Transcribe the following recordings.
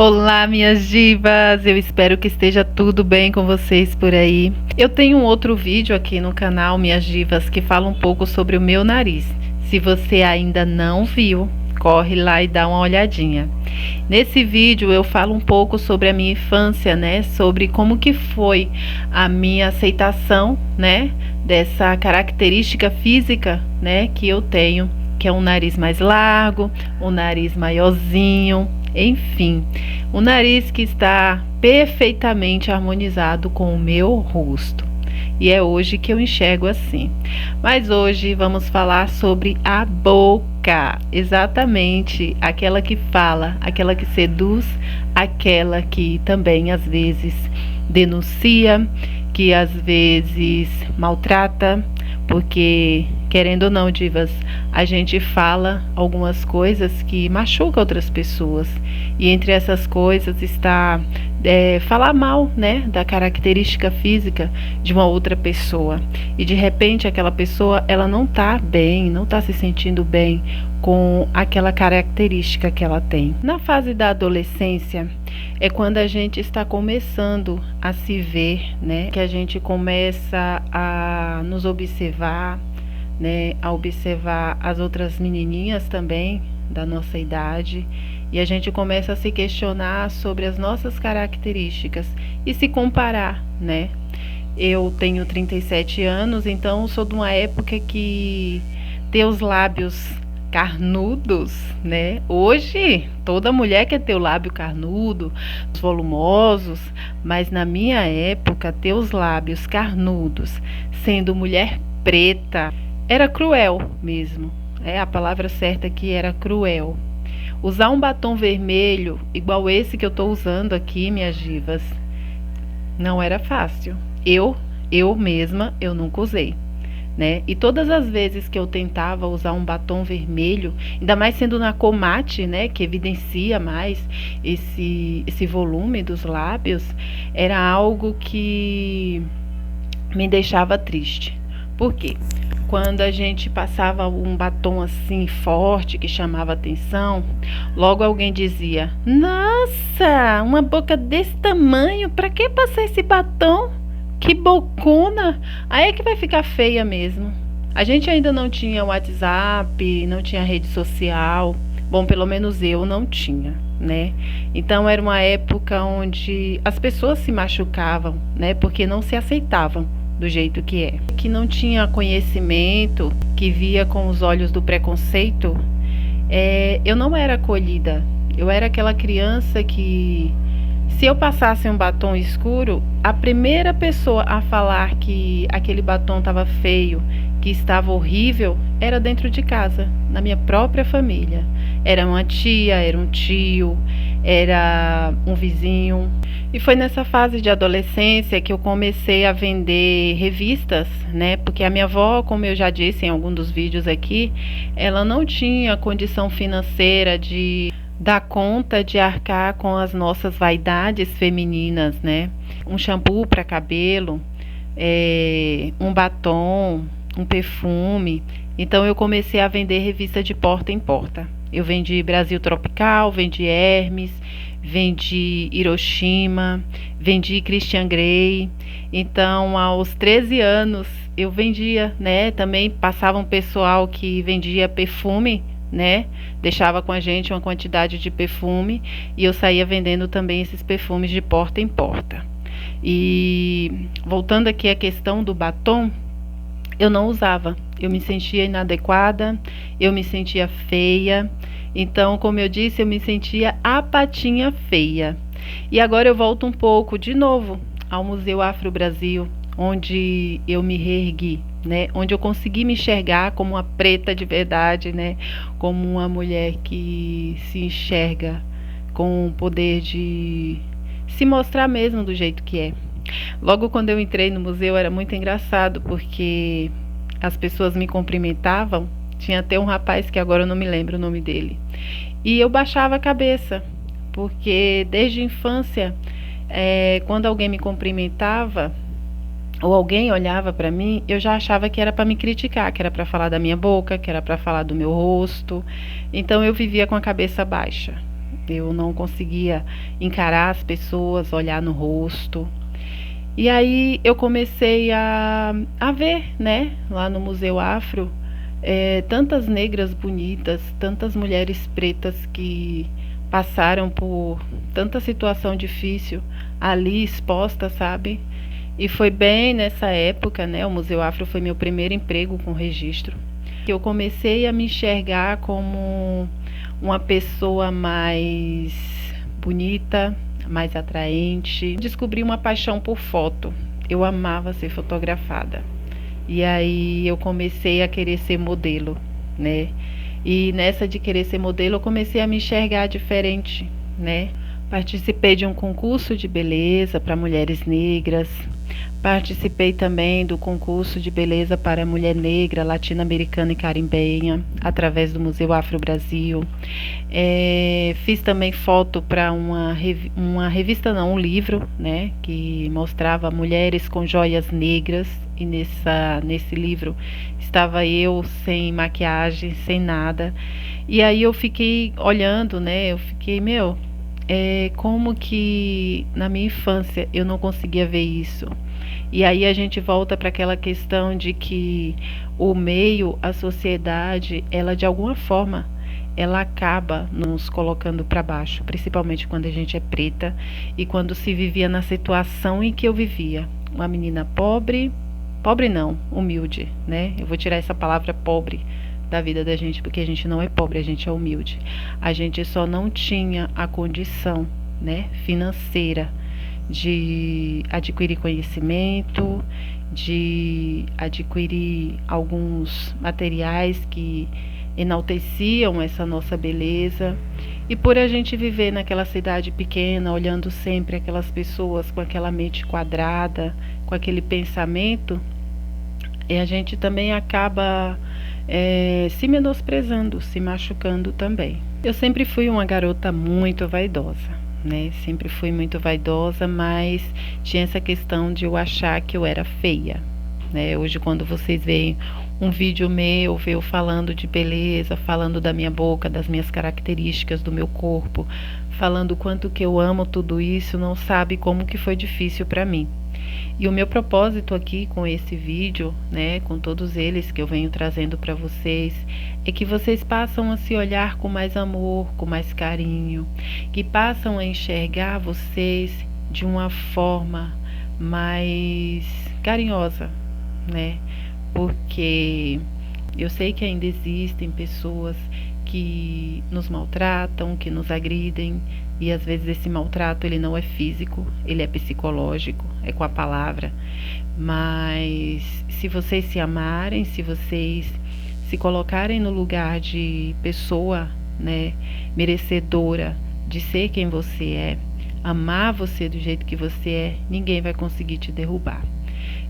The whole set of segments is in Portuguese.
Olá, minhas divas! Eu espero que esteja tudo bem com vocês por aí. Eu tenho um outro vídeo aqui no canal, minhas divas, que fala um pouco sobre o meu nariz. Se você ainda não viu, corre lá e dá uma olhadinha. Nesse vídeo eu falo um pouco sobre a minha infância, né? Sobre como que foi a minha aceitação, né? Dessa característica física, né? Que eu tenho, que é um nariz mais largo, um nariz maiorzinho, enfim, um nariz que está perfeitamente harmonizado com o meu rosto. E é hoje que eu enxergo assim. Mas hoje vamos falar sobre a boca. Exatamente, aquela que fala, aquela que seduz, aquela que também às vezes denuncia, que às vezes maltrata, porque, querendo ou não, divas, a gente fala algumas coisas que machucam outras pessoas. E entre essas coisas está falar mal, né, da característica física de uma outra pessoa. E de repente aquela pessoa, ela não está bem, não está se sentindo bem com aquela característica que ela tem. Na fase da adolescência é quando a gente está começando a se ver, né, que a gente começa a nos observar, né, a observar as outras menininhas também da nossa idade, e a gente começa a se questionar sobre as nossas características e se comparar, né? Eu tenho 37 anos, então sou de uma época que ter os lábios carnudos, né? Hoje toda mulher quer ter o lábio carnudo, volumosos, mas na minha época ter os lábios carnudos, sendo mulher preta, era cruel mesmo. A palavra certa aqui era cruel. Usar um batom vermelho igual esse que eu tô usando aqui, minhas divas, não era fácil. Eu mesma, eu nunca usei, né? E todas as vezes que eu tentava usar um batom vermelho, ainda mais sendo na cor mate, né, que evidencia mais esse volume dos lábios, era algo que me deixava triste. Por quê? Quando a gente passava um batom assim forte que chamava atenção, logo alguém dizia: "Nossa, uma boca desse tamanho, pra que passar esse batom? Que bocona! Aí é que vai ficar feia mesmo." A gente ainda não tinha WhatsApp, não tinha rede social. Bom, pelo menos eu não tinha, né? Então era uma época onde as pessoas se machucavam, né? Porque não se aceitavam do jeito que é. Que não tinha conhecimento, que via com os olhos do preconceito, eu não era acolhida. Eu era aquela criança que, se eu passasse um batom escuro, a primeira pessoa a falar que aquele batom estava feio, que estava horrível, era dentro de casa, na minha própria família. Era uma tia, era um tio, era um vizinho. E foi nessa fase de adolescência que eu comecei a vender revistas, né? Porque a minha avó, como eu já disse em algum dos vídeos aqui, ela não tinha condição financeira de dar conta de arcar com as nossas vaidades femininas, né? Um shampoo para cabelo, um batom, um perfume. Então eu comecei a vender revista de porta em porta. Eu vendi Brasil Tropical, vendi Hermes, vendi Hiroshima, vendi Christian Grey. Então, aos 13 anos, eu vendia, né? Também passava um pessoal que vendia perfume, né? Deixava com a gente uma quantidade de perfume e eu saía vendendo também esses perfumes de porta em porta. E voltando aqui à questão do batom, eu não usava. Eu me sentia inadequada, eu me sentia feia. Então, como eu disse, eu me sentia a patinha feia. E agora eu volto um pouco de novo ao Museu Afro Brasil, onde eu me reergui, né? Onde eu consegui me enxergar como uma preta de verdade, né? Como uma mulher que se enxerga com o poder de se mostrar mesmo do jeito que é. Logo quando eu entrei no museu era muito engraçado, porque as pessoas me cumprimentavam. Tinha até um rapaz que agora eu não me lembro o nome dele. E eu baixava a cabeça, porque desde a infância, quando alguém me cumprimentava, ou alguém olhava para mim, eu já achava que era para me criticar, que era para falar da minha boca, que era para falar do meu rosto. Então eu vivia com a cabeça baixa. Eu não conseguia encarar as pessoas, olhar no rosto. E aí eu comecei a ver, né, lá no Museu Afro, tantas negras bonitas, tantas mulheres pretas que passaram por tanta situação difícil ali exposta, sabe? E foi bem nessa época, né? O Museu Afro foi meu primeiro emprego com registro. Que eu comecei a me enxergar como uma pessoa mais bonita, mais atraente. Descobri uma paixão por foto. Eu amava ser fotografada. E aí eu comecei a querer ser modelo, né? E nessa de querer ser modelo, eu comecei a me enxergar diferente, né? Participei de um concurso de beleza para mulheres negras. Participei também do concurso de beleza para mulher negra, latino-americana e carimbenha, através do Museu Afro Brasil. Fiz também foto para uma revista, não, um livro, né, que mostrava mulheres com joias negras. E nesse livro estava eu sem maquiagem, sem nada. E aí eu fiquei olhando, né, eu fiquei, como que na minha infância eu não conseguia ver isso. E aí a gente volta para aquela questão de que o meio, a sociedade, ela de alguma forma, ela acaba nos colocando para baixo, principalmente quando a gente é preta e quando se vivia na situação em que eu vivia. Uma menina pobre, pobre não, humilde, né? Eu vou tirar essa palavra pobre da vida da gente, porque a gente não é pobre, a gente é humilde. A gente só não tinha a condição, né, financeira de adquirir conhecimento, de adquirir alguns materiais que enalteciam essa nossa beleza. E por a gente viver naquela cidade pequena, olhando sempre aquelas pessoas com aquela mente quadrada, com aquele pensamento, e a gente também acaba se menosprezando, se machucando também. Eu sempre fui uma garota muito vaidosa, né? Sempre fui muito vaidosa, mas tinha essa questão de eu achar que eu era feia, né? Hoje, quando vocês veem um vídeo meu, eu falando de beleza, falando da minha boca, das minhas características, do meu corpo, falando o quanto que eu amo tudo isso, não sabe como que foi difícil para mim. E o meu propósito aqui com esse vídeo, né, com todos eles que eu venho trazendo para vocês, é que vocês passam a se olhar com mais amor, com mais carinho, que passam a enxergar vocês de uma forma mais carinhosa, né? Porque eu sei que ainda existem pessoas que nos maltratam, que nos agridem, e às vezes esse maltrato ele não é físico, ele é psicológico, é com a palavra. Mas se vocês se amarem, se vocês se colocarem no lugar de pessoa, né, merecedora de ser quem você é, amar você do jeito que você é, ninguém vai conseguir te derrubar.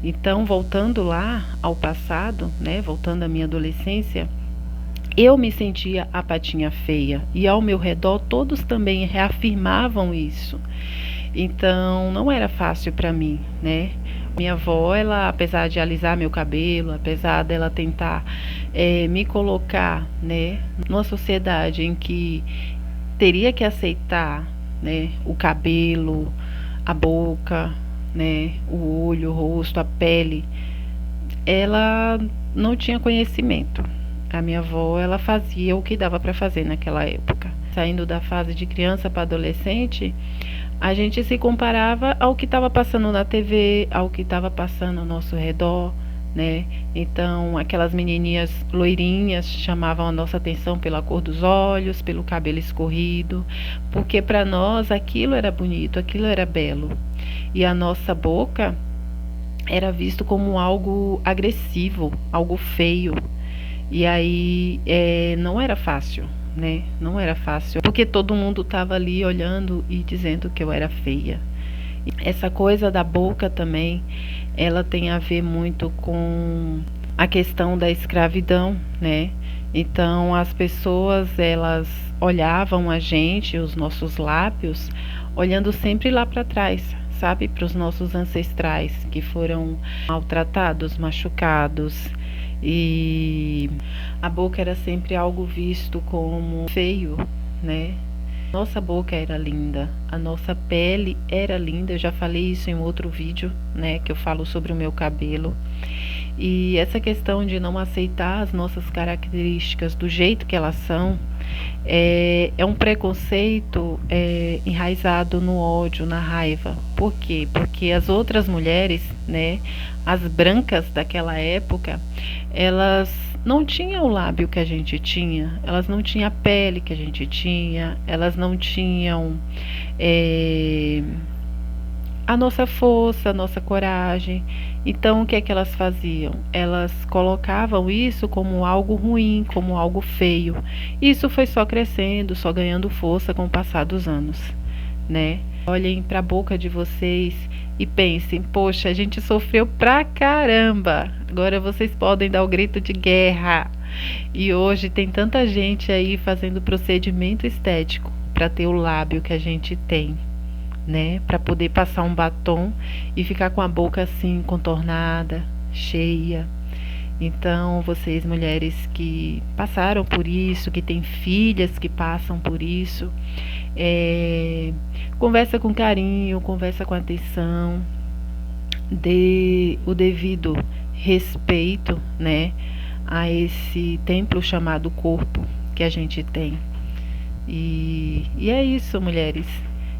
Então, voltando lá ao passado, né, voltando à minha adolescência, eu me sentia a patinha feia e ao meu redor todos também reafirmavam isso. Então não era fácil para mim, né? Minha avó, ela, apesar de alisar meu cabelo, apesar dela tentar me colocar, né, numa sociedade em que teria que aceitar, né, o cabelo, a boca, né, o olho, o rosto, a pele, ela não tinha conhecimento. A minha avó, ela fazia o que dava para fazer naquela época. Saindo da fase de criança para adolescente, a gente se comparava ao que estava passando na TV, ao que estava passando ao nosso redor, né? Então, aquelas menininhas loirinhas chamavam a nossa atenção pela cor dos olhos, pelo cabelo escorrido, porque para nós aquilo era bonito, aquilo era belo. E a nossa boca era visto como algo agressivo, algo feio. E aí não era fácil, né? Não era fácil, porque todo mundo estava ali olhando e dizendo que eu era feia. Essa coisa da boca também, ela tem a ver muito com a questão da escravidão, né? Então as pessoas, elas olhavam a gente, os nossos lábios, olhando sempre lá para trás, sabe? Para os nossos ancestrais que foram maltratados, machucados. E a boca era sempre algo visto como feio, né? Nossa boca era linda, a nossa pele era linda. Eu já falei isso em outro vídeo, né, que eu falo sobre o meu cabelo. E essa questão de não aceitar as nossas características do jeito que elas são é um preconceito enraizado no ódio, na raiva. Por quê? Porque as outras mulheres, né, as brancas daquela época, elas não tinham o lábio que a gente tinha, elas não tinham a pele que a gente tinha, elas não tinham é, a nossa força, a nossa coragem. Então, o que é que elas faziam? Elas colocavam isso como algo ruim, como algo feio. Isso foi só crescendo, só ganhando força com o passar dos anos, né? Olhem para a boca de vocês e pensem: poxa, a gente sofreu pra caramba. Agora vocês podem dar o grito de guerra. E hoje tem tanta gente aí fazendo procedimento estético para ter o lábio que a gente tem, né? Para poder passar um batom e ficar com a boca assim contornada, cheia. Então, vocês mulheres que passaram por isso, que têm filhas que passam por isso, conversa com carinho, conversa com atenção, dê o devido respeito, né, a esse templo chamado corpo que a gente tem. E é isso, mulheres.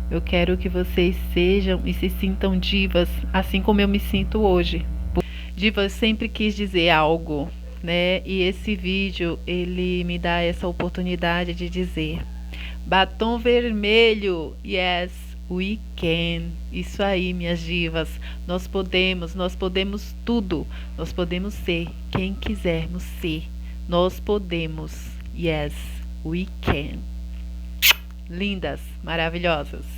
Eu quero que vocês sejam e se sintam divas, assim como eu me sinto hoje. Divas sempre quis dizer algo, né? E esse vídeo, ele me dá essa oportunidade de dizer: batom vermelho, yes, we can. Isso aí, minhas divas. Nós podemos tudo. Nós podemos ser quem quisermos ser. Nós podemos, yes, we can. Lindas, maravilhosas.